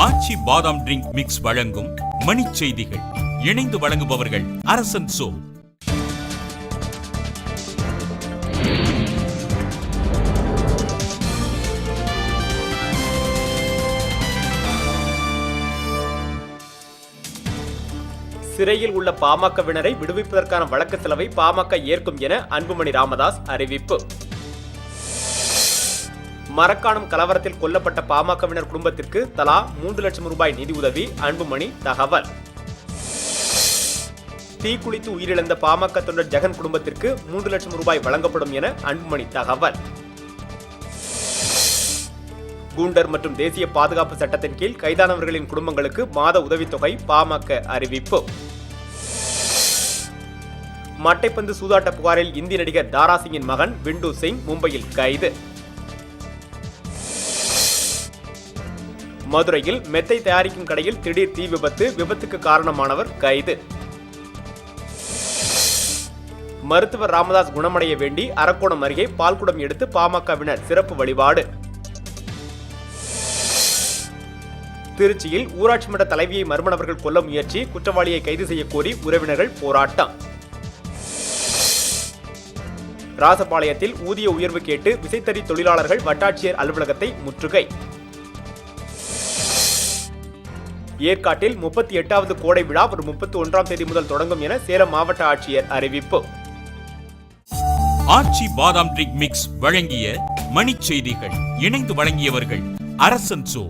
ஆச்சி பாதாம் drink mix வழங்கும் மணிச் செய்திகள். இணைந்து வழங்குபவர்கள் அரசன் சோ. சிறையில் உள்ள பாமகவினரை விடுவிப்பதற்கான வழக்கு செலவை பாமக ஏற்கும் என அன்புமணி ராமதாஸ் அறிவிப்பு. மரக்காணம் கலவரத்தில் கொல்லப்பட்ட பாமகவினர் குடும்பத்திற்கு தலா 3 லட்சம் ரூபாய் நிதி உதவி அன்புமணி தகவல். தீக்குளித்து உயிரிழந்த பாமக தொண்டர் ஜெகன் குடும்பத்திற்கு 3 லட்சம் ரூபாய் வழங்கப்படும் என அன்புமணி தகவல். கூண்டர் மற்றும் தேசிய பாதுகாப்பு சட்டத்தின் கீழ் கைதானவர்களின் குடும்பங்களுக்கு மாத உதவித்தொகை பாமக அறிவிப்பு. மட்டைப்பந்து சூதாட்ட புகாரில் இந்தி நடிகர் தாரா சிங்கின் மகன் விண்டு சிங் மும்பையில் கைது. மதுரையில் மெத்தை தயாரிக்கும் கடையில் திடீர் தீ விபத்து. விபத்துக்கு காரணமானவர் கைது. மருத்துவர் ராமதாஸ் குணமடைய வேண்டி அரக்கோணம் அருகே பால்குடம் எடுத்து பாமகவினர் சிறப்பு வழிபாடு. திருச்சியில் ஊராட்சி மன்ற தலைவியை மர்ம நபர்கள் கொல்ல முயற்சி. குற்றவாளியை கைது செய்ய கோரி உறவினர்கள் போராட்டம். ராசபாளையத்தில் ஊதிய உயர்வு கேட்டு விசைத்தறி தொழிலாளர்கள் வட்டாட்சியர் அலுவலகத்தை முற்றுகை. ஏற்காட்டில் 38வது கோடை விழா வரும் 31ஆம் தேதி முதல் தொடங்கும் என சேலம் மாவட்ட ஆட்சியர் அறிவிப்பு. ஆச்சி பாதாம் ட்ரிங்க் மிக்ஸ் வழங்கிய மணிச் செய்திகள். இணைந்து வழங்கியவர்கள் அரசன் சோ.